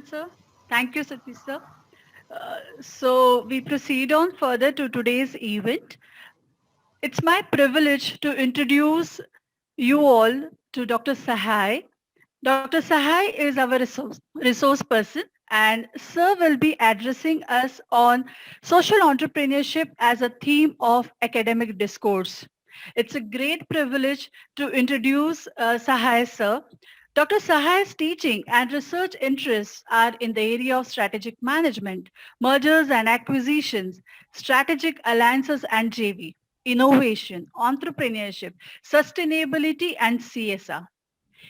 sir. Thank you, Satish, sir. So we proceed on further to today's event. It's my privilege to introduce you all to Dr. Sahay. Dr. Sahay is our resource person, and Sir will be addressing us on social entrepreneurship as a theme of academic discourse. It's a great privilege to introduce Sahay, Sir. Dr. Sahay's teaching and research interests are in the area of strategic management, mergers and acquisitions, strategic alliances and JV, innovation, entrepreneurship, sustainability, and CSR.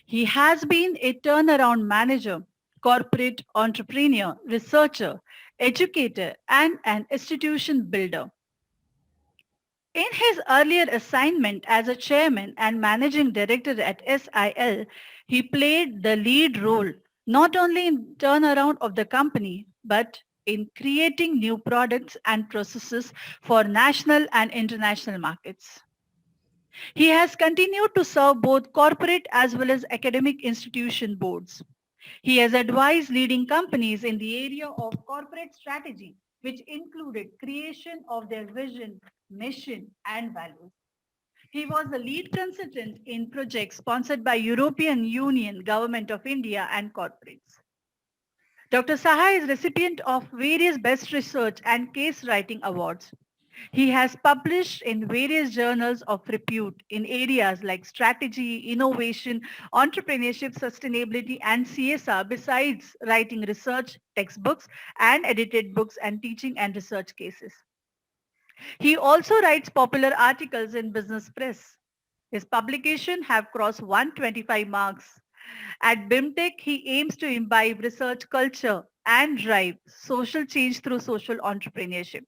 He has been a turnaround manager, corporate entrepreneur, researcher, educator, and an institution builder. In his earlier assignment as a chairman and managing director at SIL, he played the lead role not only in turnaround of the company, but in creating new products and processes for national and international markets. He has continued to serve both corporate as well as academic institution boards. He has advised leading companies in the area of corporate strategy, which included creation of their vision, mission, and values. He was the lead consultant in projects sponsored by European Union, Government of India, and corporates. Dr. Saha is recipient of various Best Research and Case Writing Awards. He has published in various journals of repute in areas like strategy, innovation, entrepreneurship, sustainability, and CSR, besides writing research textbooks and edited books and teaching and research cases. He also writes popular articles in business press. His publications have crossed 125 marks. At BIMTECH, he aims to imbibe research culture and drive social change through social entrepreneurship.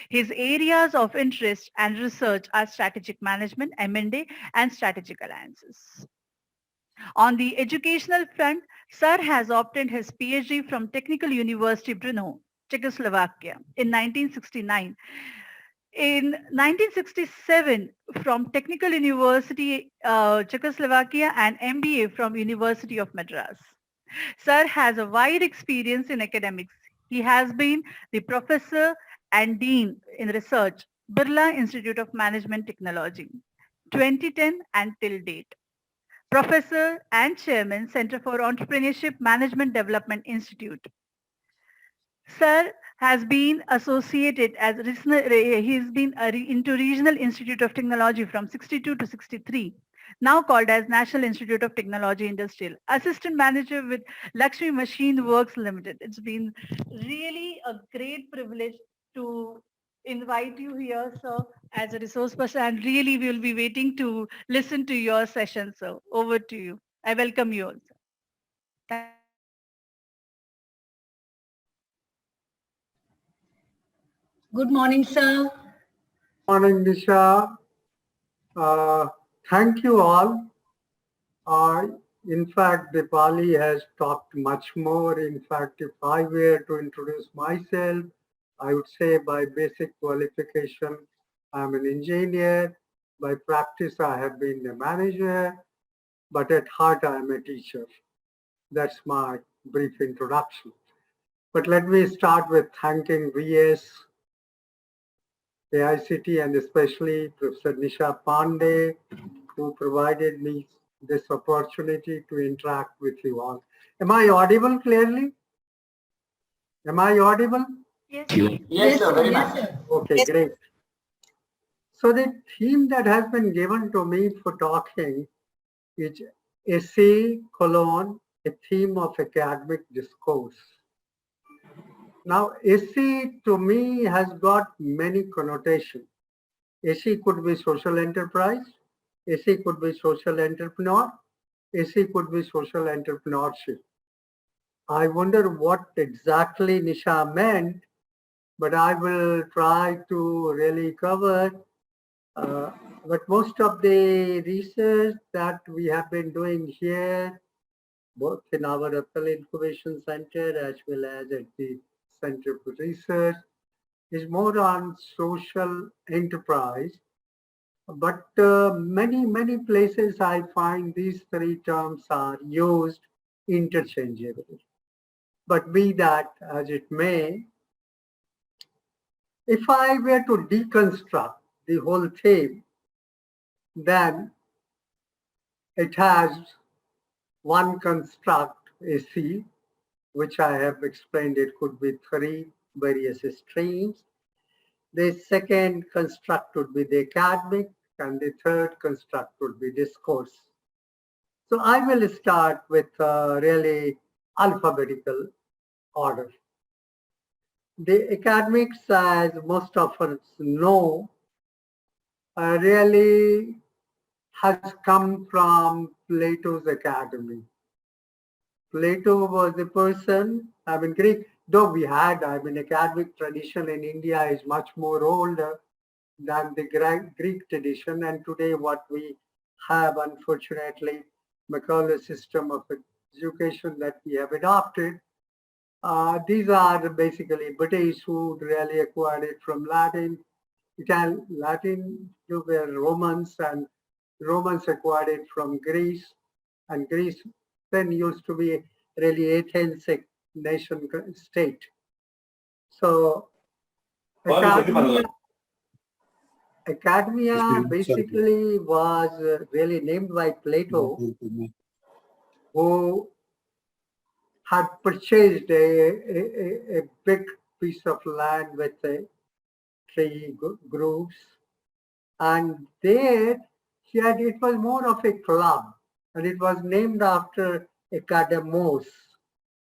His areas of interest and research are strategic management, M&A, and strategic alliances. On the educational front, Sir has obtained his PhD from Technical University Brno, Czechoslovakia in 1969. In 1967, from Technical University Czechoslovakia and MBA from University of Madras. Sir has a wide experience in academics. He has been the professor and dean in research, Birla Institute of Management Technology, 2010 and till date. Professor and chairman, Center for Entrepreneurship Management Development Institute. Sir has been associated as he's been into Regional Institute of Technology from 62 to 63, now called as National Institute of Technology Industrial, assistant manager with Lakshmi Machine Works Limited. It's been really a great privilege to invite you here, sir, as a resource person, and really we'll be waiting to listen to your session, sir. Over to you. I welcome you also. Good morning, sir. Morning, Disha. Thank you all. In fact, Dipali has talked much more. In fact, if I were to introduce myself, I would say by basic qualification, I'm an engineer. By practice, I have been a manager, but at heart, I'm a teacher. That's my brief introduction. But let me start with thanking VS, AICT, and especially Professor Nisha Pandey, who provided me this opportunity to interact with you all. Am I audible clearly? Am I audible? Yes, Yes, sir, very much. Okay, yes. Great. So the theme that has been given to me for talking is essay, a theme of academic discourse. Now, essay to me has got many connotations. essay could be social enterprise, essay could be social entrepreneur, essay could be social entrepreneurship. I wonder what exactly Nisha meant, but I will try to really cover. But most of the research that we have been doing here, both in our Apple Incubation Center as well as at the Center for Research, is more on social enterprise. But many places I find these three terms are used interchangeably. But be that as it may, if I were to deconstruct the whole theme, then it has one construct, a C, which I have explained. It could be three various streams. The second construct would be the academic, and the third construct would be discourse. So I will start with really alphabetical order. The academics, as most of us know, really has come from Plato's academy. Plato was a person, Greek, though we had, academic tradition in India is much more older than the Greek tradition. And today what we have, unfortunately, Macaulay's system of education that we have adopted, these are basically British who really acquired it from Latin. Latin were Romans, and Romans acquired it from Greece, and Greece then used to be really Athens nation state. So Academia basically was really named by Plato, who had purchased a big piece of land with three groups, and there it was more of a club, and it was named after Academos,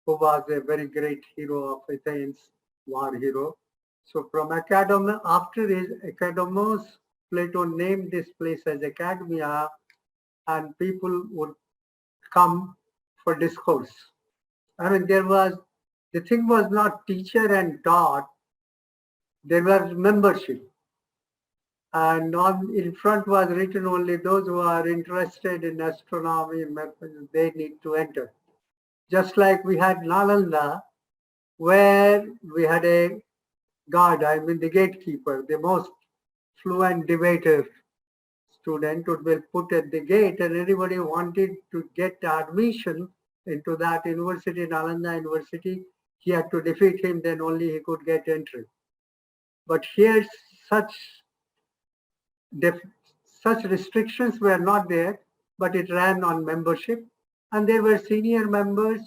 who was a very great hero of Athens, war hero. So from after his Academos, Plato named this place as Academia, and people would come for discourse. The thing was not teacher and taught, there was membership. And in front was written only those who are interested in astronomy, they need to enter. Just like we had Nalanda, where we had a guard, the gatekeeper, the most fluent debater student would be put at the gate, and anybody wanted to get admission into that university, Nalanda University, he had to defeat him, then only he could get entry. But here such restrictions were not there, but it ran on membership, and there were senior members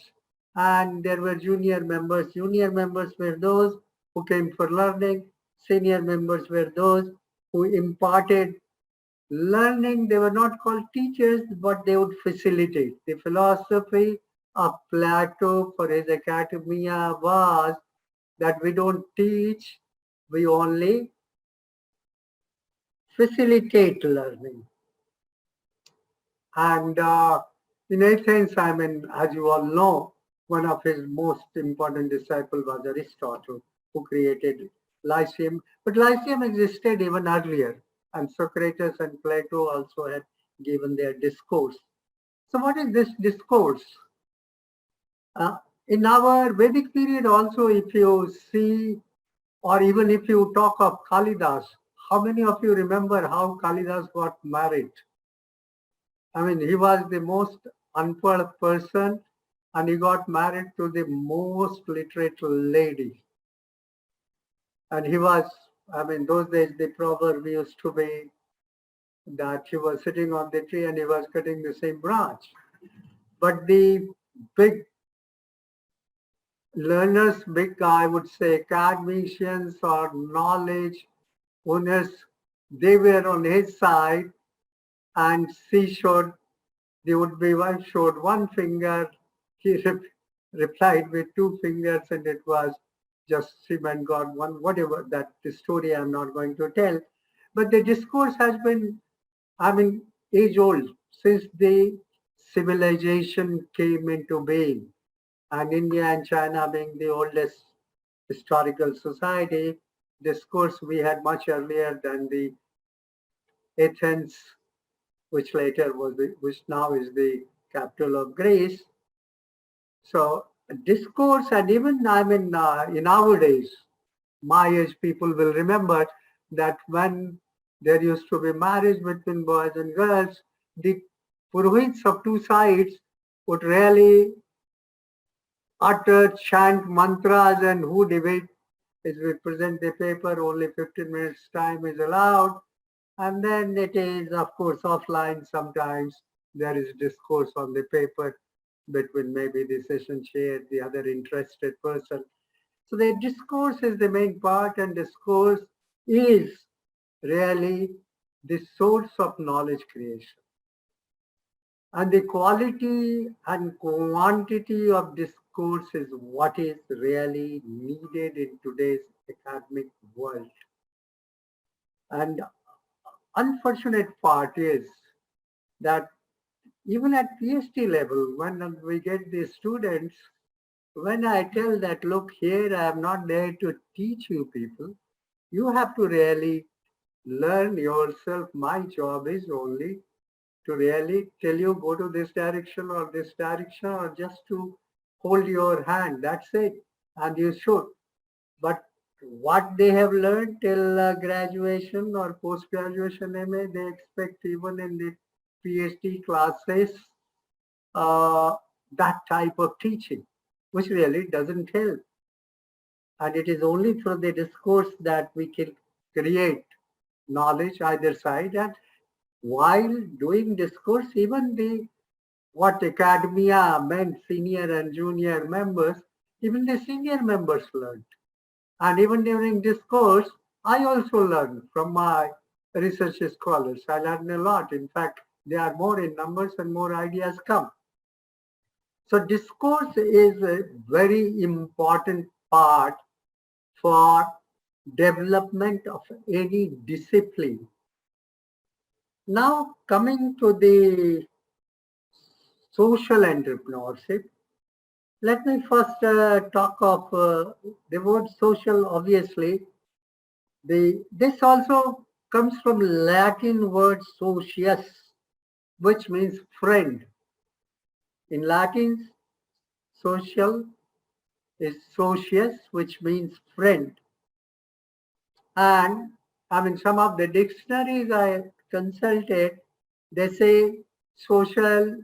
and there were junior members. Junior members were those who came for learning. Senior members were those who imparted learning. They were not called teachers, but they would facilitate. The philosophy of Plato for his academia was that we don't teach, we only facilitate learning. And in Athens, as you all know, one of his most important disciples was Aristotle, who created Lyceum. But Lyceum existed even earlier, and Socrates and Plato also had given their discourse. So what is this discourse? In our Vedic period also, if you see, or even if you talk of Kalidas, how many of you remember how Kalidas got married? He was the most unpopular person, and he got married to the most literate lady. And he was, those days the proverb used to be that he was sitting on the tree and he was cutting the same branch. But the big learners, I would say academicians or knowledge owners, they were on his side, and wife showed one finger, he replied with two fingers, and it was just cement God one, whatever that the story I'm not going to tell. But the discourse has been, age old, since the civilization came into being. And India and China being the oldest historical society, discourse we had much earlier than the Athens, which now is the capital of Greece. So discourse, and even in nowadays, my age people will remember that when there used to be marriage between boys and girls, the purohits of two sides would really utter, chant mantras, and who debate is we present the paper, only 15 minutes time is allowed. And then it is, of course, offline sometimes. There is discourse on the paper between maybe the session chair, the other interested person. So the discourse is the main part, and discourse is really the source of knowledge creation. And the quality and quantity of discourse is what is really needed in today's academic world. And unfortunate part is that even at PhD level, when we get the students, when I tell that, look, here I am not there to teach you people, you have to really learn yourself. My job is only to really tell you go to this direction or just to hold your hand. That's it. And you should. But what they have learned till graduation or post-graduation MA, they expect even in the PhD classes that type of teaching, which really doesn't help. And it is only through the discourse that we can create knowledge either side. And while doing discourse, even the what academia meant, senior and junior members, even the senior members learned. And even during discourse, I also learned from my research scholars. I learned a lot. In fact, they are more in numbers and more ideas come. So discourse is a very important part for development of any discipline. Now coming to the social entrepreneurship, let me first talk of the word social. Obviously, this also comes from Latin word socius, which means friend. In Latin, social is socius, which means friend. And I mean, some of the dictionaries I consulted, they say social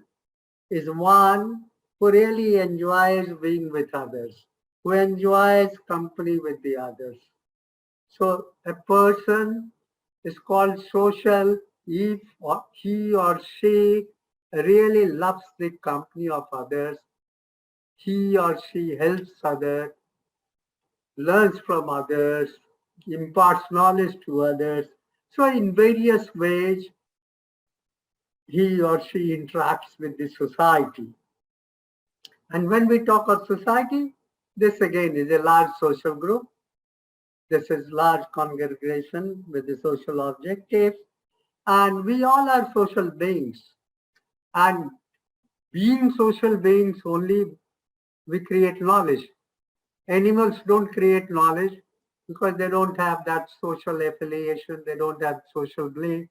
is one who really enjoys being with others, who enjoys company with the others. So a person is called social if he or she really loves the company of others, he or she helps others, learns from others, imparts knowledge to others. So in various ways, he or she interacts with the society. And when we talk of society, this again is a large social group. This is large congregation with the social objectives. And we all are social beings. And being social beings only, we create knowledge. Animals don't create knowledge because they don't have that social affiliation. They don't have social belief.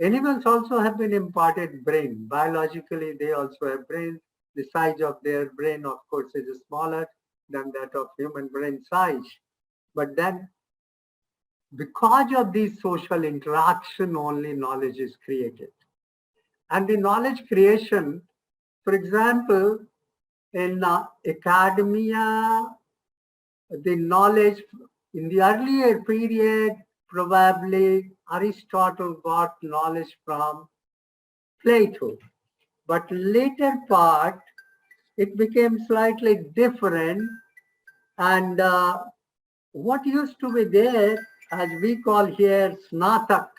Animals also have been imparted brain. Biologically, they also have brain. The size of their brain, of course, is smaller than that of human brain size. But then, because of this social interaction, only knowledge is created. And the knowledge creation, for example, in academia, the knowledge in the earlier period, probably Aristotle got knowledge from Plato. But later part, it became slightly different. And what used to be there, as we call here, snatak,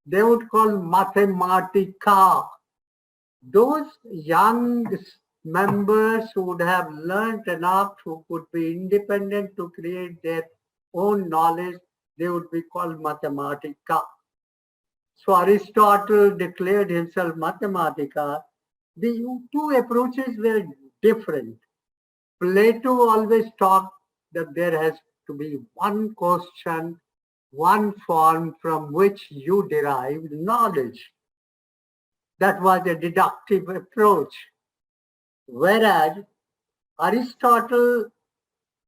they would call mathematica. Those young members who would have learned enough, who could be independent to create their own knowledge, they would be called mathematica. So Aristotle declared himself mathematica. The two approaches were different. Plato always taught that there has to be one question, one form from which you derive knowledge. That was a deductive approach. Whereas Aristotle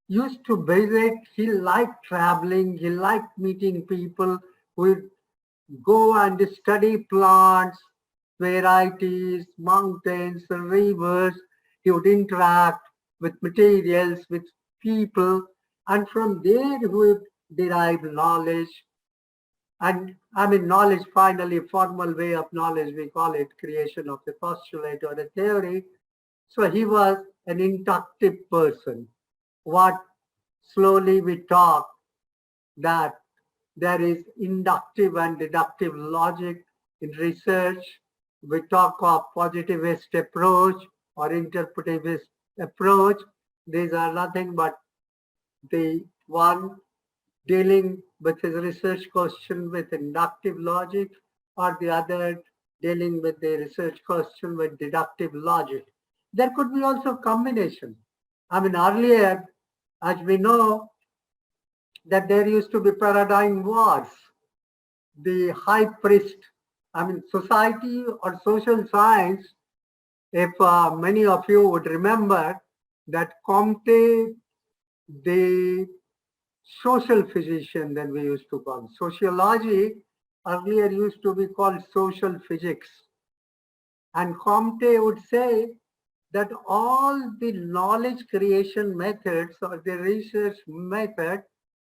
used to visit, he liked traveling, he liked meeting people who would go and study plants, varieties, mountains, rivers. He would interact. with materials, with people, and from there we derive knowledge. And I mean, knowledge, finally, formal way of knowledge, we call it creation of a postulate or a theory. So he was an inductive person. What slowly we talk that there is inductive and deductive logic in research. We talk of positivist approach or interpretivist approach. These are nothing but the one dealing with his research question with inductive logic, or the other dealing with the research question with deductive logic. There could be also combination. I mean, earlier, as we know, that there used to be paradigm wars. The high priest, I mean, society or social science, if many of you would remember that Comte, the social physician, then we used to call sociology, earlier used to be called social physics. And Comte would say that all the knowledge creation methods or the research method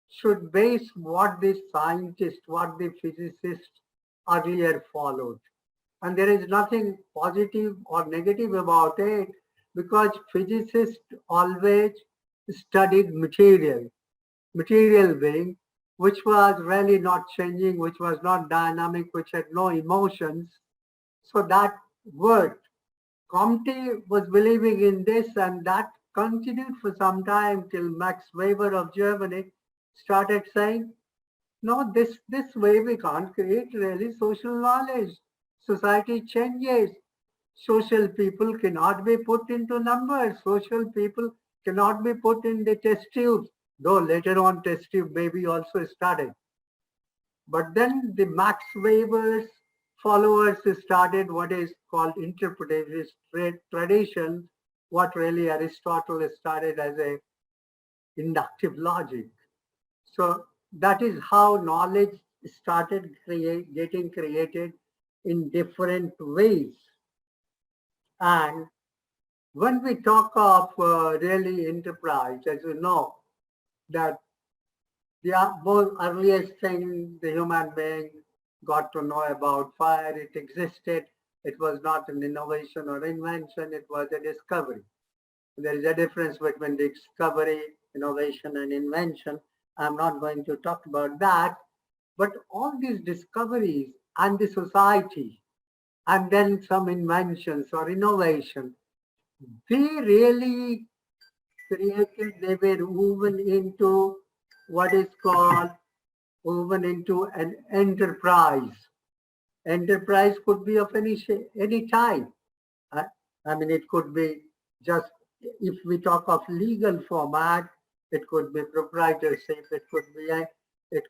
should base what the scientist, what the physicist earlier followed. And there is nothing positive or negative about it, because physicists always studied material being, which was really not changing, which was not dynamic, which had no emotions. So that worked. Comte was believing in this, and that continued for some time till Max Weber of Germany started saying, no, this way we can't create really social knowledge. Society changes. Social people cannot be put into numbers. Social people cannot be put in the test tubes, though later on test tube baby also started. But then the Max Weber's followers started what is called interpretive tradition, what really Aristotle started as a inductive logic. So that is how knowledge started getting created in different ways. And when we talk of really enterprise, as you know, that the most earliest thing the human being got to know about fire, it existed. It was not an innovation or invention, it was a discovery. There is a difference between discovery, innovation, and invention. I'm not going to talk about that, but all these discoveries and the society, and then some inventions or innovation, they really created, they were woven into what is called woven into an enterprise. Enterprise could be of any type. I mean, it could be just, if we talk of legal format, it could be proprietorship, it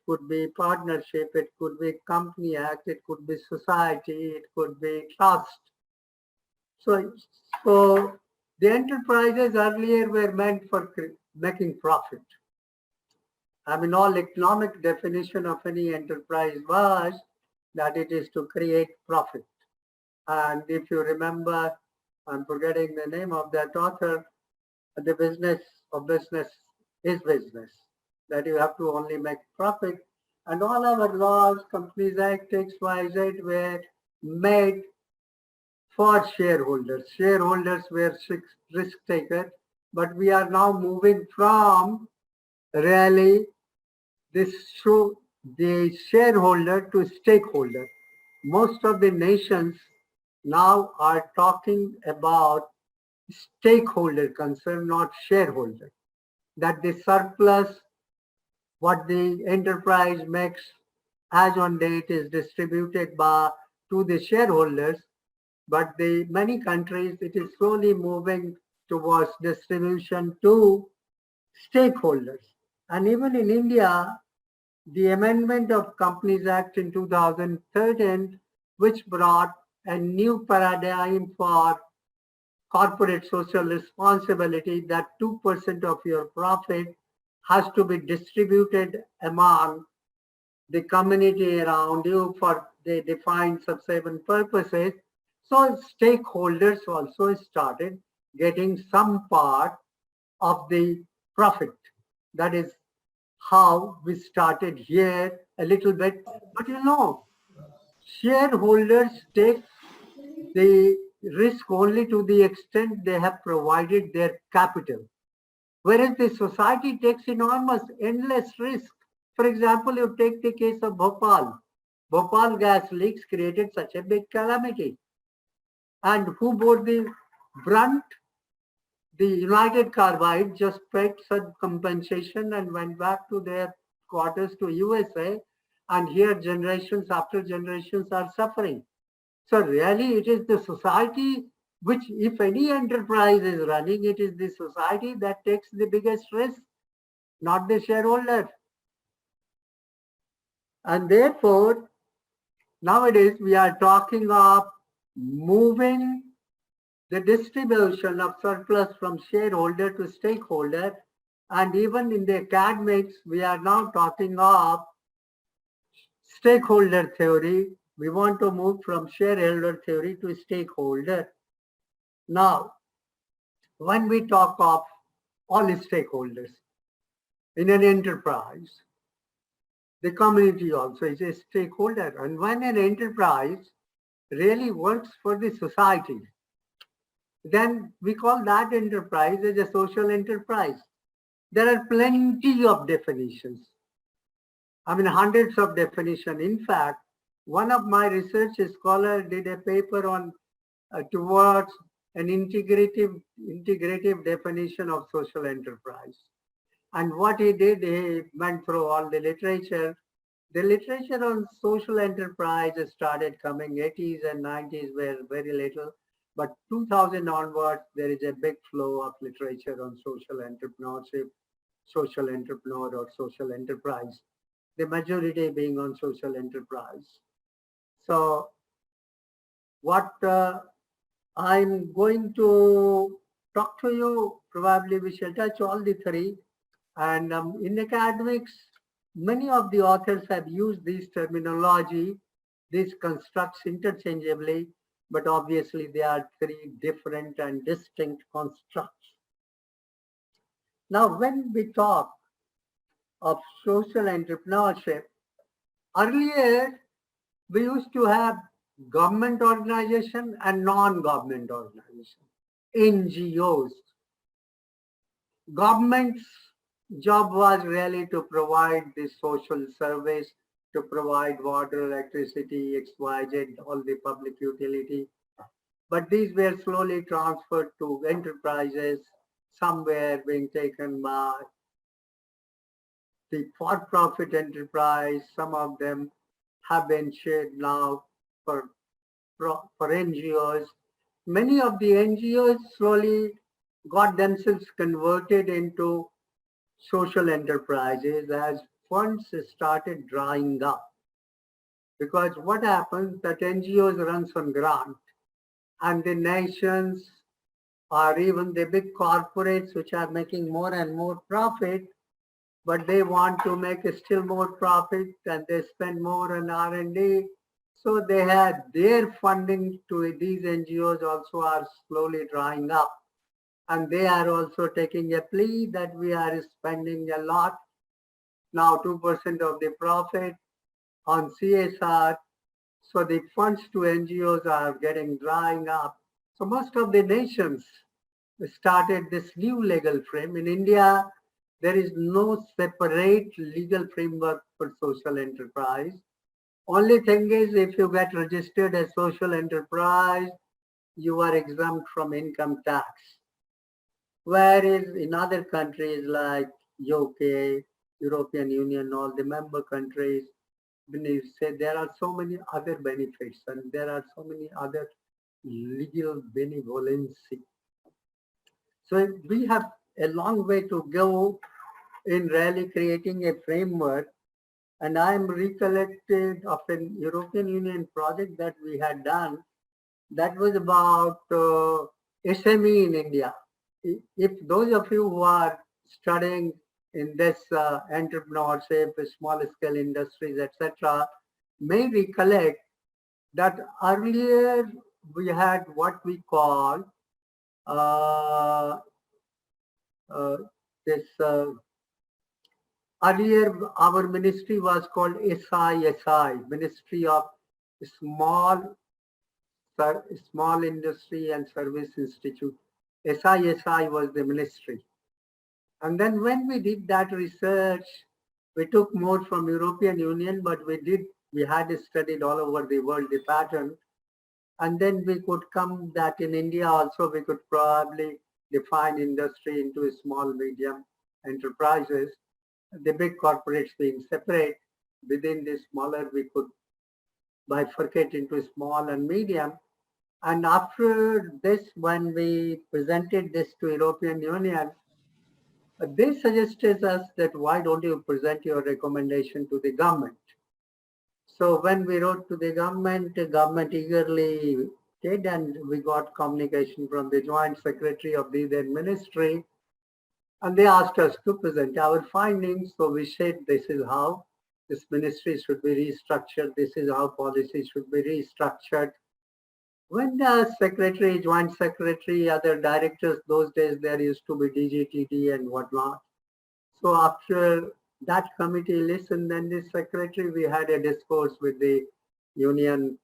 could be partnership, it could be company act, it could be society, it could be trust. So the enterprises earlier were meant for making profit. I mean, all economic definition of any enterprise was that it is to create profit. And if you remember, I'm forgetting the name of that author, the business of business is business, that you have to only make profit. And all our laws, Companies Act, X, Y, Z were made for shareholders. Shareholders were risk takers, but we are now moving from really the shareholder to stakeholder. Most of the nations now are talking about stakeholder concern, not shareholder. That the surplus, what the enterprise makes as on date, is distributed to the shareholders. But the many countries, it is slowly moving towards distribution to stakeholders. And even in India, the amendment of Companies Act in 2013, which brought a new paradigm for corporate social responsibility, that 2% of your profit has to be distributed among the community around you for the defined sub-7 purposes. So stakeholders also started getting some part of the profit. That is how we started here a little bit. But shareholders take the risk only to the extent they have provided their capital. Whereas the society takes enormous, endless risk. For example, you take the case of Bhopal. Bhopal gas leaks created such a big calamity. And who bore the brunt? The United Carbide just paid some compensation and went back to their quarters to USA. And here generations after generations are suffering. So really it is the society which, if any enterprise is running, it is the society that takes the biggest risk, not the shareholder. And therefore, nowadays we are talking of moving the distribution of surplus from shareholder to stakeholder. And even in the academics, we are now talking of stakeholder theory. We want to move from shareholder theory to stakeholder. Now, when we talk of all stakeholders in an enterprise, the community also is a stakeholder. And when an enterprise really works for the society, then we call that enterprise as a social enterprise. There are plenty of definitions. I mean, hundreds of definitions. In fact, one of my research scholars did a paper on towards an integrative definition of social enterprise. And what he did, he went through all the literature. The literature on social enterprise started coming 80s and 90s were very little. But 2000 onwards, there is a big flow of literature on social entrepreneurship, social entrepreneur or social enterprise, the majority being on social enterprise. So what I'm going to talk to you, probably we shall touch all the three. And in academics, many of the authors have used this terminology, these constructs interchangeably, but obviously they are three different and distinct constructs. Now, when we talk of social entrepreneurship, earlier we used to have government organization and non-government organization, NGOs. Government's job was really to provide the social service, to provide water, electricity, XYZ, all the public utility. But these were slowly transferred to enterprises, somewhere being taken by the for-profit enterprise. Some of them have been shared now for NGOs. Many of the NGOs slowly got themselves converted into social enterprises as funds started drying up. Because what happens that NGOs runs on grant, and the nations or even the big corporates which are making more and more profit, but they want to make still more profit and they spend more on R&D. So they had their funding to these NGOs also are slowly drying up. And they are also taking a plea that we are spending a lot, now 2% of the profit on CSR. So the funds to NGOs are getting drying up. So most of the nations started this new legal frame. In India, there is no separate legal framework for social enterprise. Only thing is, if you get registered as social enterprise, you are exempt from income tax. Whereas in other countries like UK, European Union, all the member countries, when you say there are so many other benefits and there are so many other legal benevolency. So we have a long way to go in really creating a framework. And I am recollected of an European Union project that we had done that was about SME in India. If those of you who are studying in this entrepreneurship, small scale industries, etc., may recollect that earlier we had what we call this earlier our ministry was called SISI, Ministry of Small Small Industry and Service Institute. SISI was the ministry. And then when we did that research, we took more from European Union, but we had studied all over the world the pattern. And then we could come that in India also we could probably define industry into small, medium enterprises, the big corporates being separate. Within the smaller, we could bifurcate into small and medium. And after this, when we presented this to European Union, they suggested us that why don't you present your recommendation to the government? So when we wrote to the government eagerly did, and we got communication from the Joint Secretary of the then ministry, and they asked us to present our findings. So we said this is how this ministry should be restructured, this is how policy should be restructured. When the secretary, joint secretary, other directors, those days there used to be DGTD and whatnot. So after that committee listened, then the secretary, we had a discourse with the union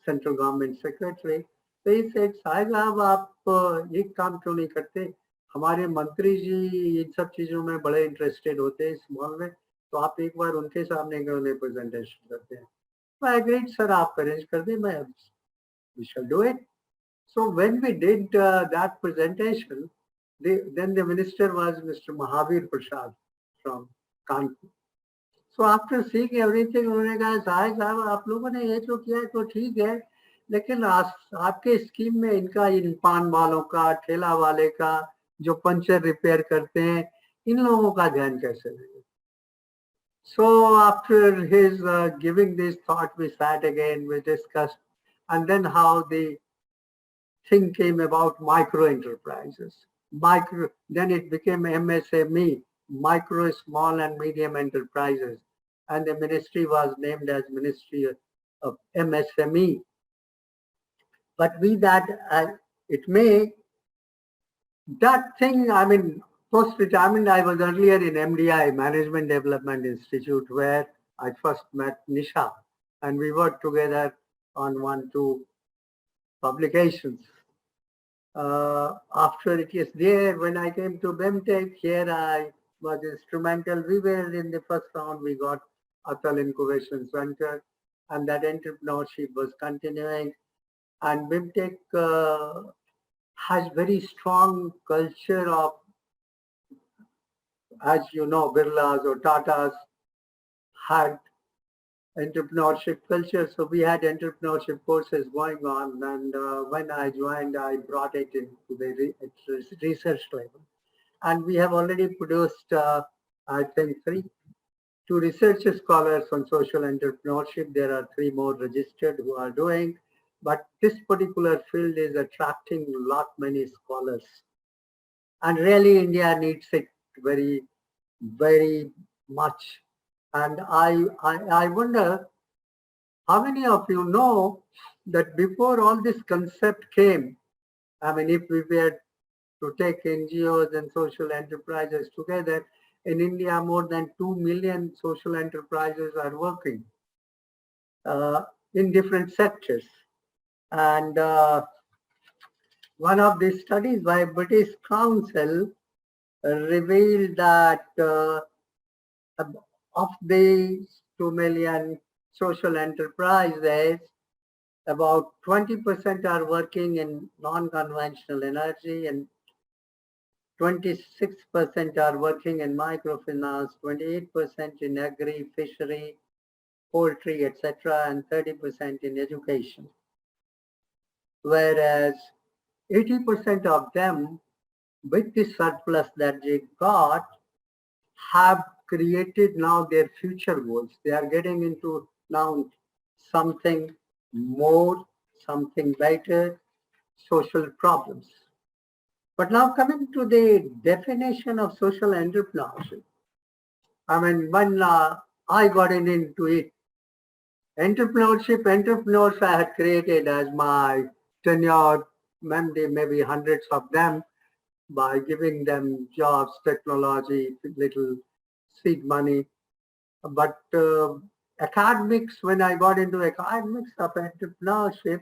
central government secretary. So he said, साहब आप ये काम क्यों नहीं करते? हमारे मंत्री जी इन सब चीजों में बड़े इंटरेस्टेड होते हैं स्मॉल में, तो आप एक बार उनके सामने क्यों नहीं प्रेजेंटेशन करते हैं? I agreed, sir, आप अरेंज कर दें, मैं we shall do it. So when we did that presentation, then the minister was Mr. Mahavir Prasad from Kanpur. So after seeing everything, उन्होंने कहा साहब आप लोगों ने ये जो किया है तो ठीक है, लेकिन आपके स्कीम में इनका इन पान वालों का, ठेला वाले का, जो पंचर रिपेयर करते हैं, इन लोगों का ध्यान कैसे देंगे? So after his giving this thought, we sat again, we discussed, and then how the thing came about micro enterprises. Then it became MSME, micro, small and medium enterprises. And the ministry was named as Ministry of MSME. But be that it may, that thing, I mean, post-retirement, I was earlier in MDI, Management Development Institute, where I first met Nisha, and we worked together on 1-2 publications. After it is there, when I came to BIMTECH, here I was instrumental. We were in the first round, we got Atal Incubation Center, and that entrepreneurship was continuing. And BIMTECH has very strong culture of, as you know, Birlas or Tatas had entrepreneurship culture. So we had entrepreneurship courses going on. And when I joined, I brought it into the research level. And we have already produced, I think, 2 research scholars on social entrepreneurship. There are 3 more registered who are doing. But this particular field is attracting many scholars. And really India needs it very, very much. And I wonder how many of you know that before all this concept came, I mean, if we were to take NGOs and social enterprises together, in India, more than 2 million social enterprises are working in different sectors. And one of the studies by British Council revealed that of the 2 million social enterprises, about 20% are working in non-conventional energy and 26% are working in microfinance, 28% in agri, fishery, poultry, etc., and 30% in education. Whereas 80% of them, with the surplus that they got, have created now their future goals. They are getting into now something more, something better, social problems. But now coming to the definition of social entrepreneurship, I mean, when I got into it, entrepreneurs I had created as my tenure, maybe hundreds of them. by giving them jobs, technology, little seed money. But academics, when I got into academics of entrepreneurship,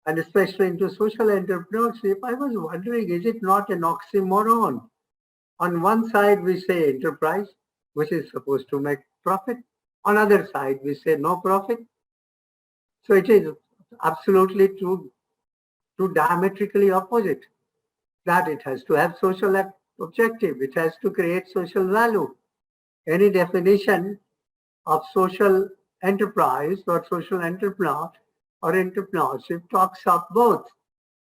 and especially into social entrepreneurship, I was wondering, is it not an oxymoron? On one side, we say enterprise, which is supposed to make profit. On other side, we say no profit. So it is absolutely two diametrically opposite. That it has to have social objective. It has to create social value. Any definition of social enterprise or social entrepreneur or entrepreneurship talks of both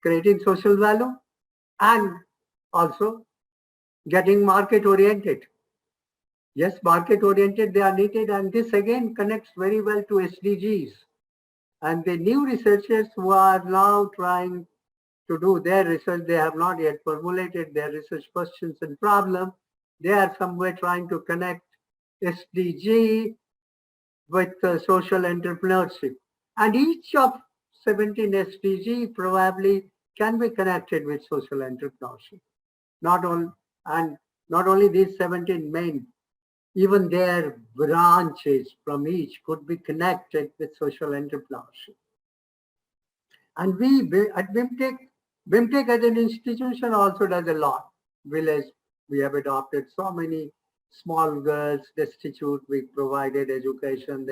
creating social value and also getting market oriented. Yes, market oriented, they are needed, and this again connects very well to SDGs. And the new researchers who are now trying to do their research, they have not yet formulated their research questions and problem. They are somewhere trying to connect SDG with social entrepreneurship. And each of 17 SDG probably can be connected with social entrepreneurship. Not only these 17 main, even their branches from each could be connected with social entrepreneurship. And we at BIMTECH as an institution also does a lot. We have adopted so many small girls destitute. We provided education.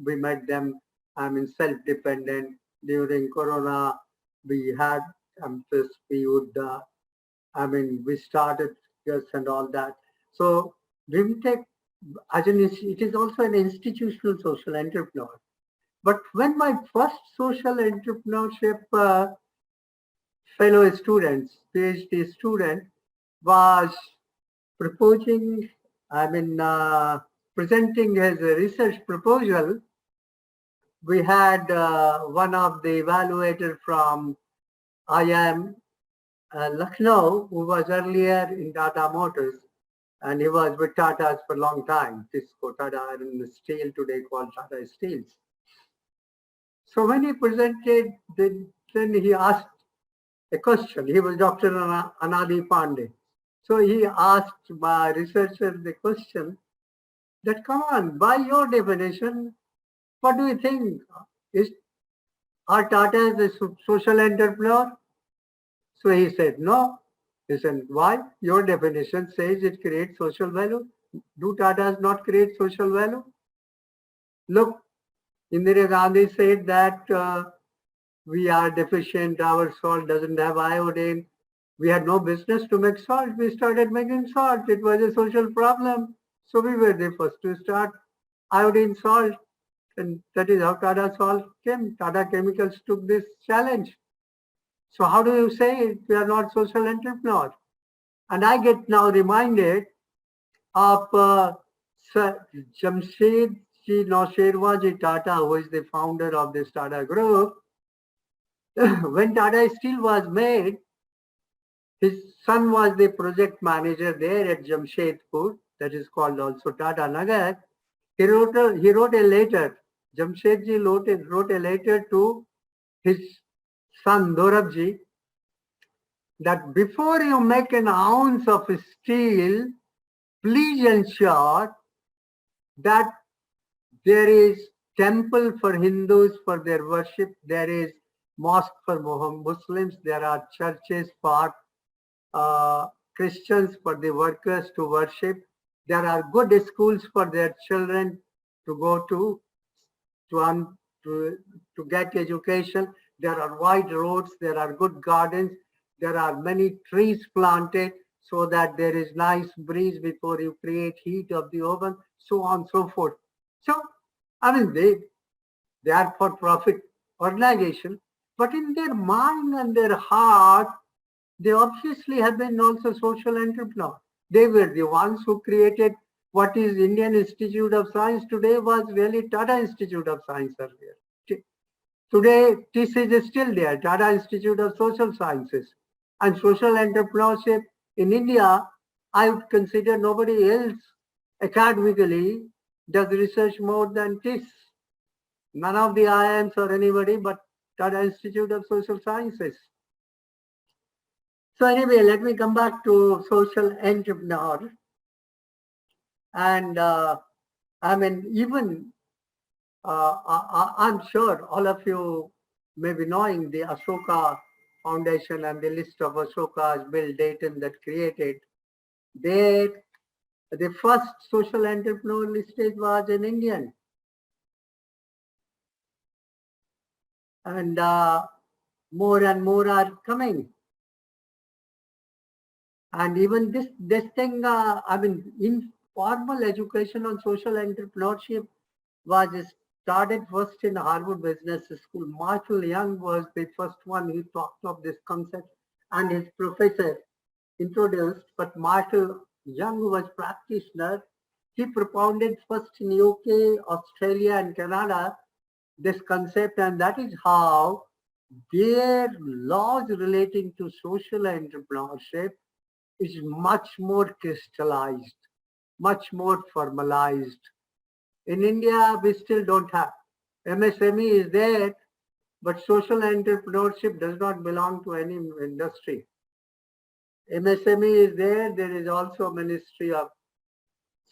We made them, self-dependent. During Corona, we had campus. We started just and all that. So BIMTECH it is also an institutional social entrepreneur. But when my first social entrepreneurship fellow students, PhD student, was proposing, presenting his research proposal, we had one of the evaluator from IIM Lucknow, who was earlier in Tata Motors, and he was with Tata's for a long time. Discourse, Tata Iron Steel, today called Tata Steels. So when he presented, then he asked a question. He was Dr. Anadi Pandey. So he asked my researcher the question that, come on, by your definition, what do you think? Are Tata a social entrepreneur? So he said, no. He said, why? Your definition says it creates social value. Do Tatas not create social value? Look, Indira Gandhi said that we are deficient, our salt doesn't have iodine. We had no business to make salt. We started making salt. It was a social problem. So we were the first to start iodine salt. And that is how Tata Salt came. Tata Chemicals took this challenge. So how do you say we are not social entrepreneurs? And I get now reminded of Sir Jamshedji Nausherwaji Tata, who is the founder of this Tata Group. When Tata Steel was made, his son was the project manager there at Jamshedpur, that is called also Tata Nagar. He wrote a letter. Jamshedji wrote a letter to his son Dorabji that before you make an ounce of steel, please ensure that there is temple for Hindus for their worship, there is mosque for Muslims, there are churches for Christians, for the workers to worship, there are good schools for their children to go to get education, there are wide roads, there are good gardens, there are many trees planted so that there is nice breeze before you create heat of the oven, so on and so forth. So, they are for profit organization, but in their mind and their heart, they obviously have been also social entrepreneurs. They were the ones who created what is Indian Institute of Science today was really Tata Institute of Science earlier. Today, TISS is still there, Tata Institute of Social Sciences. And social entrepreneurship in India, I would consider nobody else academically does research more than TISS. None of the IIMs or anybody but Tata Institute of Social Sciences. So anyway, let me come back to social entrepreneur. And I mean, even I'm sure all of you may be knowing the Ashoka Foundation and the list of Ashoka's Bill Dayton that created. There, the first social entrepreneur listed was an Indian. And more and more are coming. And even this thing, I mean, informal education on social entrepreneurship was started first in Harvard Business School. Marshall Young was the first one who talked of this concept, and his professor introduced. But Marshall Young, who was practitioner, he propounded first in UK, Australia, and Canada this concept, and that is how their laws relating to social entrepreneurship is much more crystallized, much more formalized. In India, we still don't have. MSME is there, but social entrepreneurship does not belong to any industry. MSME is there. There is also Ministry of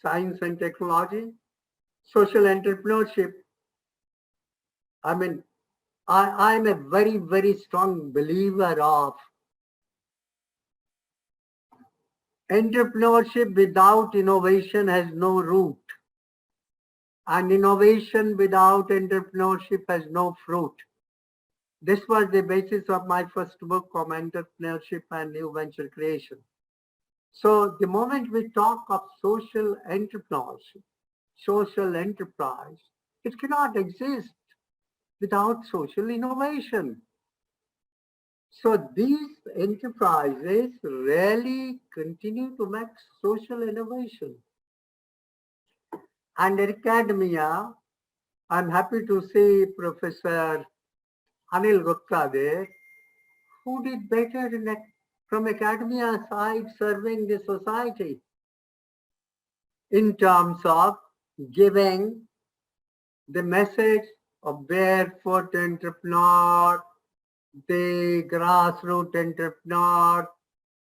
Science and Technology. Social entrepreneurship, I mean, I'm a very, very strong believer of entrepreneurship without innovation has no root. And innovation without entrepreneurship has no fruit. This was the basis of my first book on entrepreneurship and new venture creation. So the moment we talk of social entrepreneurship, social enterprise, it cannot exist without social innovation. So these enterprises really continue to make social innovation. And in academia, I'm happy to see Professor Anil Gupta there, who did better from academia side serving the society in terms of giving the message of barefoot entrepreneur, the grassroots entrepreneur,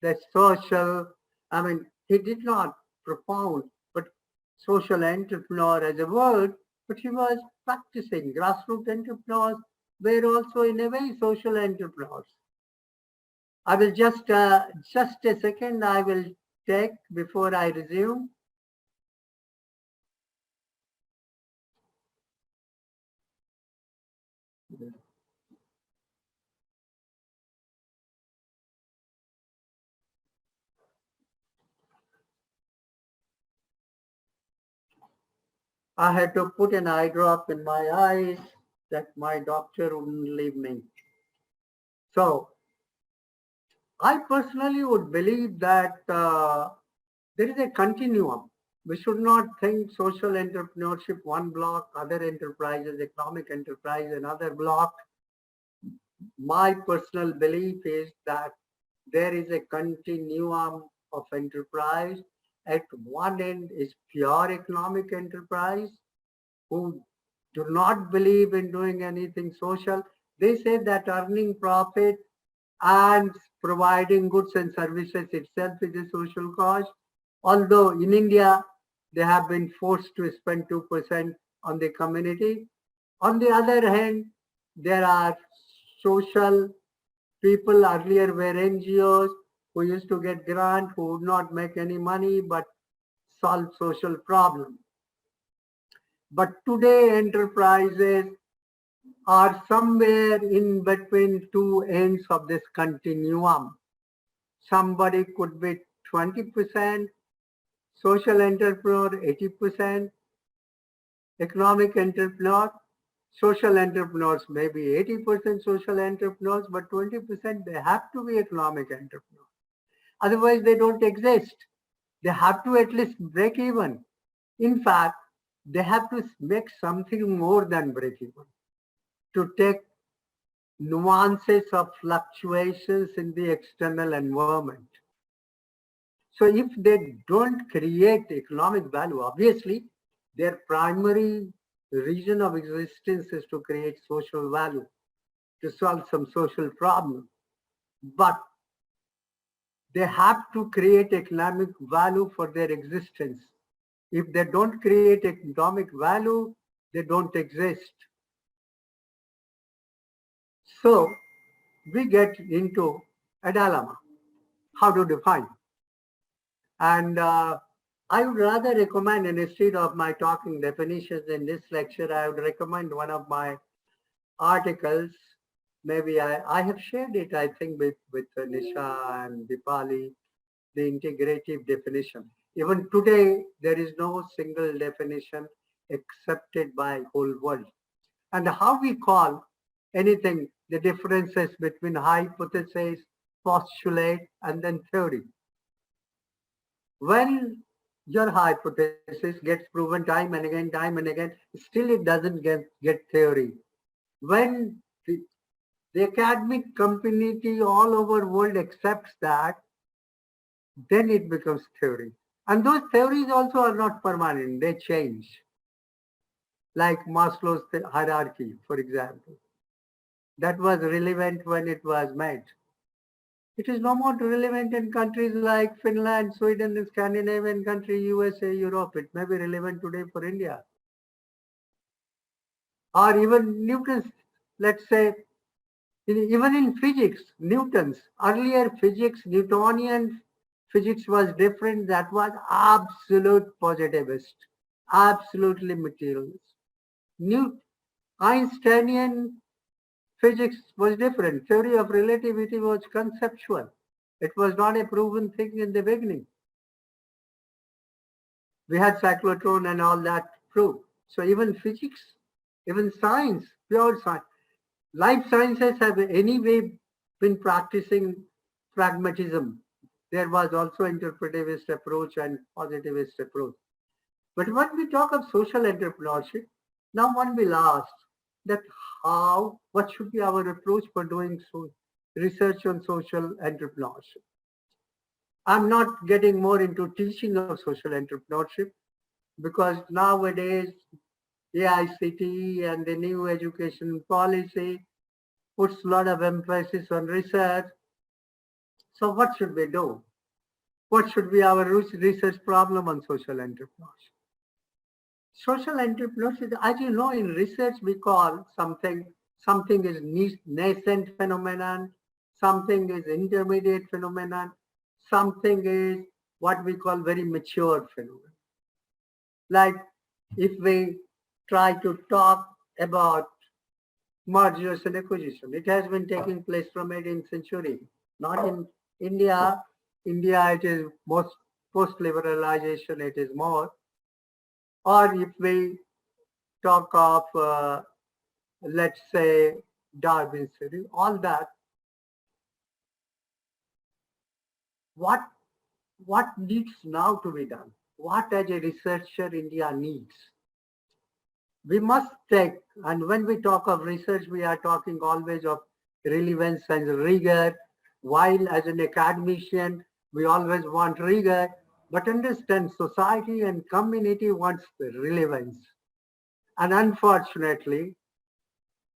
the social, I mean, he did not propound, but social entrepreneur as a word, but he was practicing. Grassroots entrepreneurs were also in a way social entrepreneurs. I will just a second, I will take before I resume. I had to put an eye drop in my eyes that my doctor wouldn't leave me. So I personally would believe that there is a continuum. We should not think social entrepreneurship one block, other enterprises, economic enterprise another block. My personal belief is that there is a continuum of enterprise. At one end is pure economic enterprise who do not believe in doing anything social. They say that earning profit and providing goods and services itself is a social cause. Although in India, they have been forced to spend 2% on the community. On the other hand, there are social people earlier were NGOs who used to get grant, who would not make any money, but solve social problems. But today enterprises are somewhere in between two ends of this continuum. Somebody could be 20%, social entrepreneur 80%, economic entrepreneur, social entrepreneurs maybe 80% social entrepreneurs, but 20% they have to be economic entrepreneurs. Otherwise they don't exist. They have to at least break even. In fact, they have to make something more than break even to take nuances of fluctuations in the external environment. So if they don't create economic value, obviously their primary reason of existence is to create social value, to solve some social problem. But they have to create economic value for their existence. If they don't create economic value, they don't exist. So we get into a dilemma. How to define? And I would rather recommend, instead of my talking definitions in this lecture, I would recommend one of my articles. Maybe I have shared it, I think, with Nisha and Dipali, the integrative definition. Even today, there is no single definition accepted by whole world. And how we call anything, the differences between hypothesis, postulate, and then theory. When your hypothesis gets proven time and again, still it doesn't get theory. When the academic community all over world accepts that, then it becomes theory. And those theories also are not permanent, they change. Like Maslow's hierarchy, for example. That was relevant when it was made. It is no more relevant in countries like Finland, Sweden, the Scandinavian country, USA, Europe. It may be relevant today for India. Or even Newton's, let's say, even in physics, Newton's, earlier physics, Newtonian physics was different. That was absolute positivist, absolutely materialist. Einsteinian physics was different. Theory of relativity was conceptual. It was not a proven thing in the beginning. We had cyclotron and all that proved. So even physics, even science, pure science, life sciences have anyway been practicing pragmatism. There was also interpretivist approach and positivist approach. But when we talk of social entrepreneurship, now one will ask that what should be our approach for doing research on social entrepreneurship? I'm not getting more into teaching of social entrepreneurship because nowadays AICTE and the new education policy puts a lot of emphasis on research. So what should we do? What should be our research problem on social entrepreneurship? Social entrepreneurship, as you know, in research we call something is nascent phenomenon, something is intermediate phenomenon, something is what we call very mature phenomenon. Like if we try to talk about mergers and acquisition, it has been taking place from 18th century. Not in India. India, it is most post-liberalization, it is more. Or if we talk of, let's say, Darwin's theory, all that, what needs now to be done? What as a researcher India needs? We must take, and when we talk of research, we are talking always of relevance and rigor, while as an academician, we always want rigor, but understand society and community wants the relevance. And unfortunately,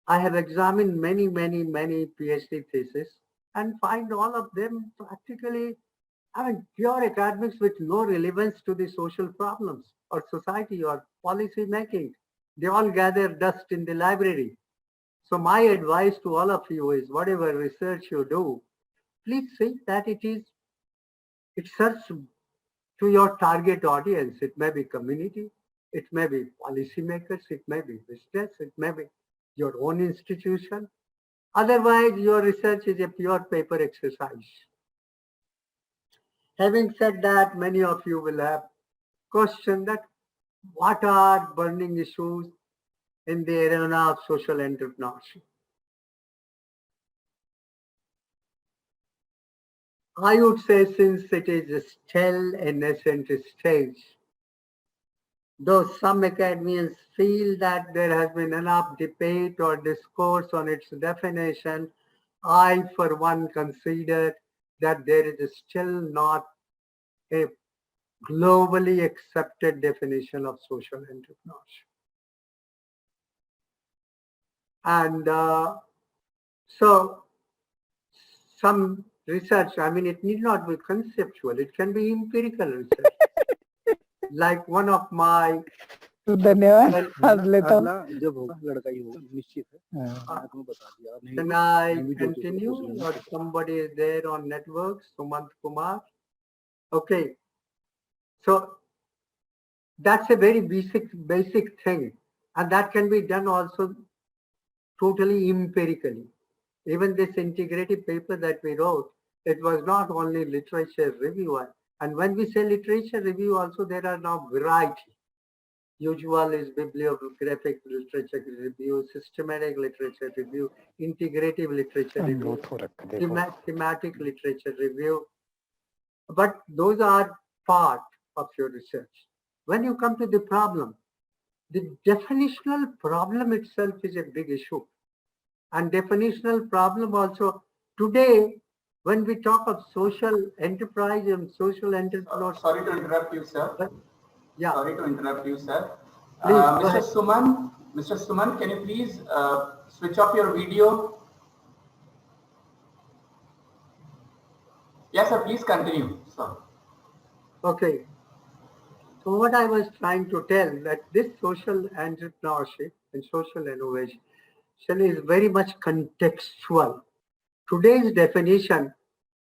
I have examined many PhD theses and find all of them practically, pure academics with no relevance to the social problems or society or policy making. They all gather dust in the library. So my advice to all of you is whatever research you do, please see that it serves to your target audience. It may be community, it may be policymakers, it may be business, it may be your own institution. Otherwise, your research is a pure paper exercise. Having said that, many of you will have questioned that what are burning issues in the arena of social entrepreneurship. I would say since it is still a nascent stage, though some academians feel that there has been enough debate or discourse on its definition, I for one consider that there is still not a globally accepted definition of social entrepreneurship. And so some research, I mean, it need not be conceptual. It can be empirical research. Like one of my धन्यवाद आज लेता हूँ अगला जब होगा लड़का ही होगा निश्चित है मैंने तुम्हें बता दिया नहीं can तो I मैं भी जो continue पूछ लेना or somebody is there on network? Sumant Kumar. Okay. So that's a very basic thing. And that can be done also totally empirically. Even this integrative paper that we wrote, it was not only literature review. And when we say literature review also, there are now variety. Usual is bibliographic literature review, systematic literature review, integrative literature review, thematic literature review. But those are part of your research. When you come to the problem, the definitional problem itself is a big issue. And definitional problem also, today, when we talk of social enterprise and social entrepreneurship. Sorry to interrupt you, sir. Yeah. Sorry to interrupt you, sir. Please, Mr. Suman, can you please switch off your video? Yes, sir, please continue. Sorry. Okay. So what I was trying to tell that this social entrepreneurship and social innovation is very much contextual. Today's definition,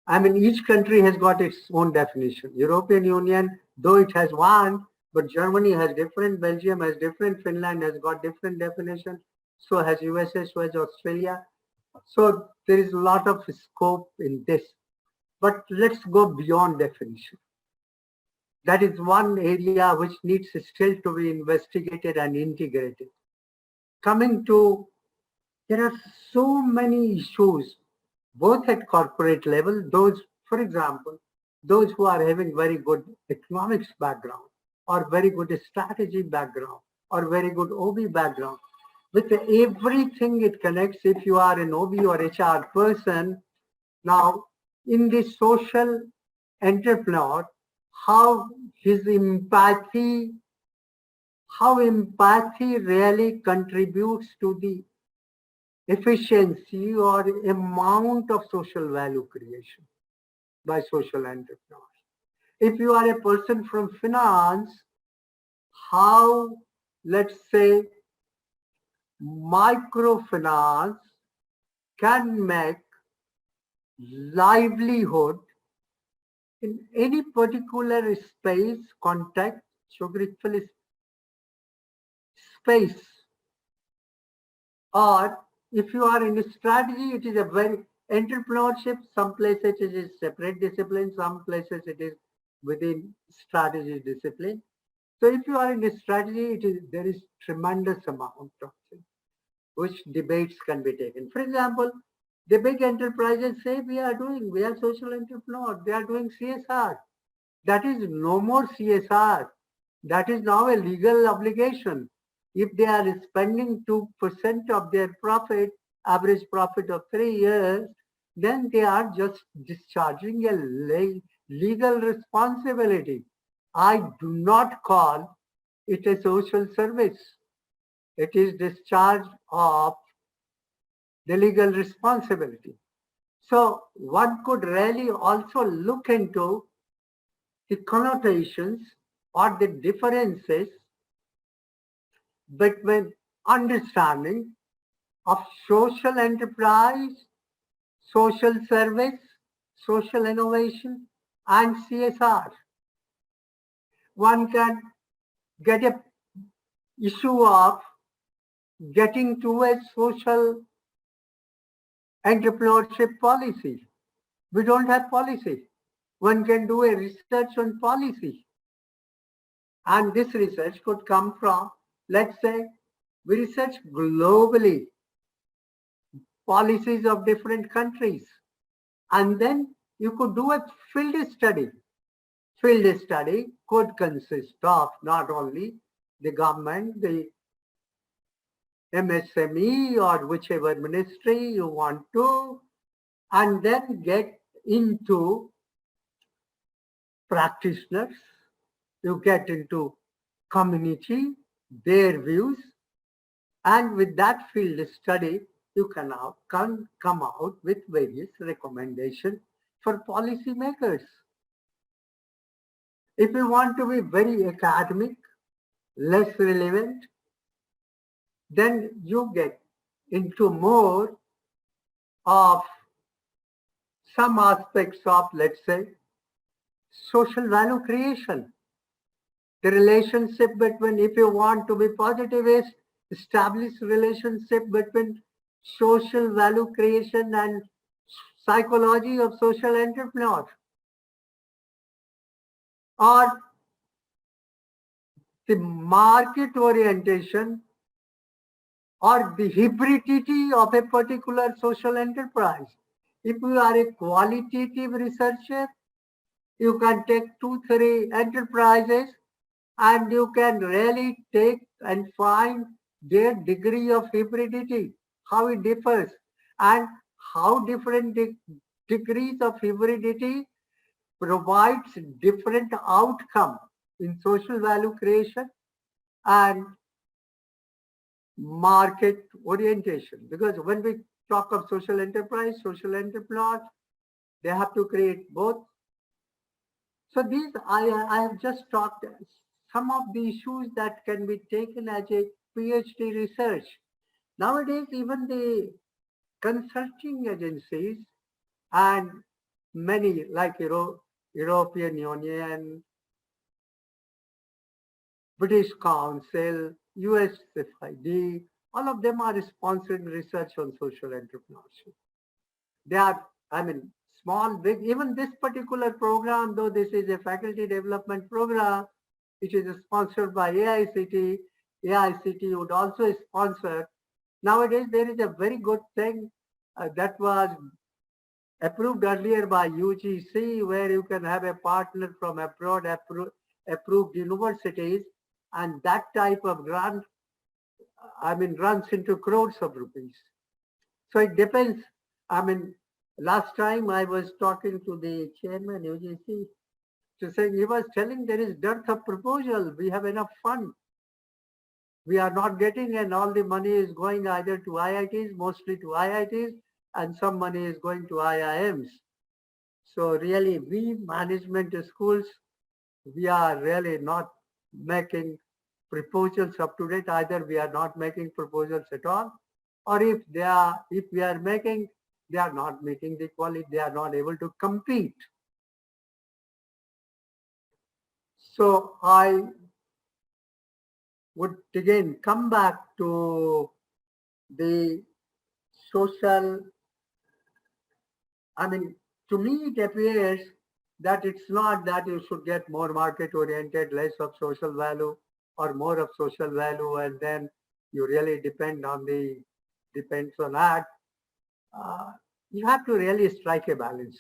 I mean, each country has got its own definition. European Union, though it has one, but Germany has different, Belgium has different, Finland has got different definition, so has USA, so has Australia. So there is a lot of scope in this. But let's go beyond definition. That is one area which needs still to be investigated and integrated. Coming to, there are so many issues, both at corporate level, those, for example, those who are having very good economics background, or very good strategy background, or very good OB background. With everything it connects, if you are an OB or HR person, now in the social entrepreneur, how empathy really contributes to the efficiency or amount of social value creation by social entrepreneurs. If you are a person from finance, how, let's say, microfinance can make livelihood in any particular space, context, geographical space. Or if you are in a strategy, it is a very entrepreneurship, some places it is separate discipline, some places it is within strategy discipline. So if you are in a strategy, there is tremendous amount of things which debates can be taken. For example, the big enterprises say we are social entrepreneurs, they are doing CSR. That is no more CSR. That is now a legal obligation. If they are spending 2% of their profit, average profit of 3 years, then they are just discharging a legal responsibility. I do not call it a social service. It is discharge of the legal responsibility. So one could really also look into the connotations or the differences between understanding of social enterprise, social service, social innovation, and CSR. One can get a issue of getting to a social entrepreneurship policy. We don't have policy. One can do a research on policy. And this research could come from, let's say, we research globally policies of different countries. And then you could do a field study. Field study could consist of not only the government, the MSME or whichever ministry you want to, and then get into practitioners, you get into community, their views, and with that field study, you can come out with various recommendations for policymakers. If you want to be very academic, less relevant, then you get into more of some aspects of, let's say, social value creation. The relationship between, if you want to be positivist, establish relationship between social value creation and psychology of social entrepreneur. Or the market orientation or the hybridity of a particular social enterprise. If you are a qualitative researcher, you can take 2-3 enterprises and you can really take and find their degree of hybridity, how it differs, and how different degrees of hybridity provides different outcome in social value creation and market orientation. Because when we talk of social enterprise, social entrepreneurs, they have to create both. So these, I have just talked some of the issues that can be taken as a PhD research. Nowadays, even the consulting agencies and many like European Union, British Council, US FID, all of them are sponsoring research on social entrepreneurship. They are, small, big, even this particular program, though this is a faculty development program, it is sponsored by AICT. AICT would also sponsor. Nowadays, there is a very good thing that was approved earlier by UGC, where you can have a partner from abroad, approved universities, and that type of grant, runs into crores of rupees. So it depends. Last time I was talking to the chairman UGC, to saying, he was telling there is dearth of proposal. We have enough fund. We are not getting, and all the money is going either to IITs, mostly to IITs, and some money is going to IIMs. So really, we management schools, we are really not making proposals up to date. Either we are not making proposals at all, or if we are making, they are not making the quality, they are not able to compete. So I would again come back to the social, to me it appears that it's not that you should get more market oriented, less of social value, or more of social value, and then you really depends on that. You have to really strike a balance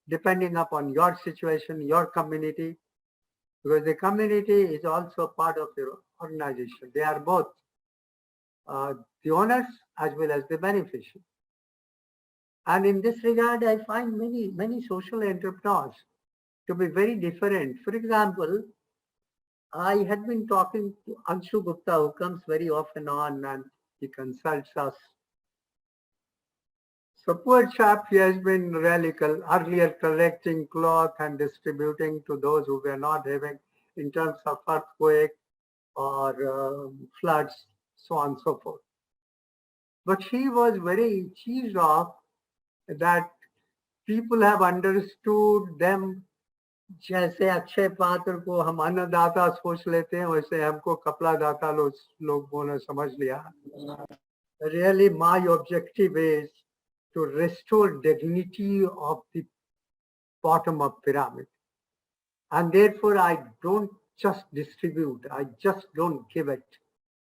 depending upon your situation, your community, because the community is also part of your organization. They are both the owners as well as the beneficiary. And in this regard, I find many social entrepreneurs to be very different. For example, I had been talking to Anshu Gupta, who comes very often on and he consults us. So poor chap, he has been really earlier collecting cloth and distributing to those who were not having in terms of earthquake or floods, so on and so forth. But he was very cheesed off that people have understood them. जैसे अक्षय पात्र को हम अन्नदाता सोच लेते हैं, वैसे हमको कपड़ा दाता लोगों ने समझ लिया. Really, my objective is to restore dignity of the bottom of pyramid. And therefore, I don't just distribute. I just don't give it.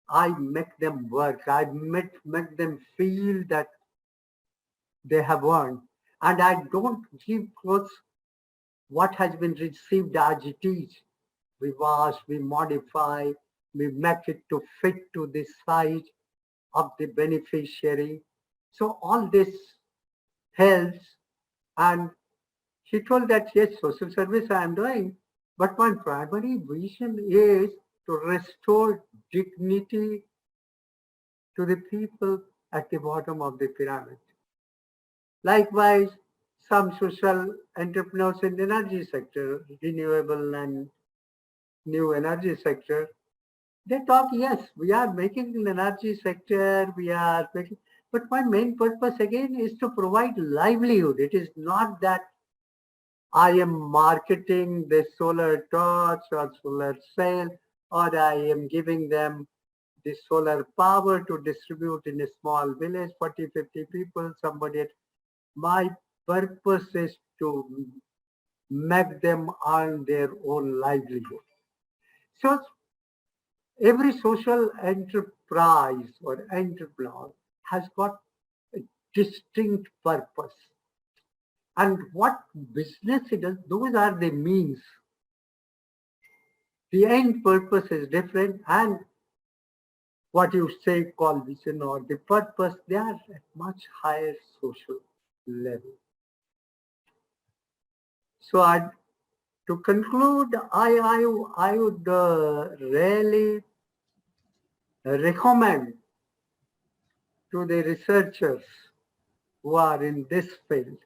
I make them work. I make them feel that they have earned. And I don't give clothes what has been received as it is. We wash, we modify, we make it to fit to the size of the beneficiary. So all this helps. And he told that, yes, social service I am doing, but my primary vision is to restore dignity to the people at the bottom of the pyramid. Likewise, some social entrepreneurs in the energy sector, renewable and new energy sector, they talk, yes, we are making an energy sector, we are making, but my main purpose again is to provide livelihood. It is not that I am marketing the solar torch or solar cell, or I am giving them the solar power to distribute in a small village, 40, 50 people, somebody. My purpose is to make them earn their own livelihood. So every social enterprise or entrepreneur has got a distinct purpose. And what business it does, those are the means. The end purpose is different, and what you say called vision or the purpose, they are at much higher social level. So to conclude, I would really recommend to the researchers who are in this field,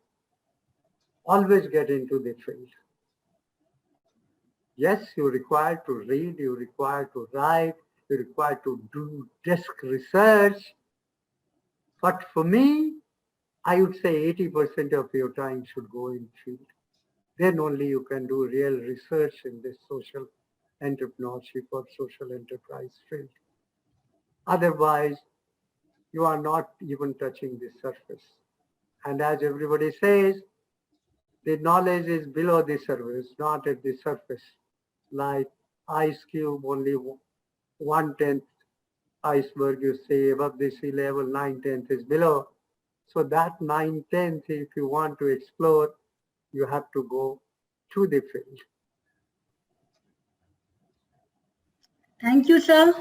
always get into the field. Yes, you're required to read, you're required to write, you're required to do desk research. But for me, I would say 80% of your time should go in field. Then only you can do real research in this social entrepreneurship or social enterprise field. Otherwise, you are not even touching the surface. And as everybody says, the knowledge is below the surface, not at the surface. Like ice cube, only 1/10 iceberg, you say above the sea level, 9/10 is below. So that 9/10, if you want to explore, you have to go to the field. Thank you, sir.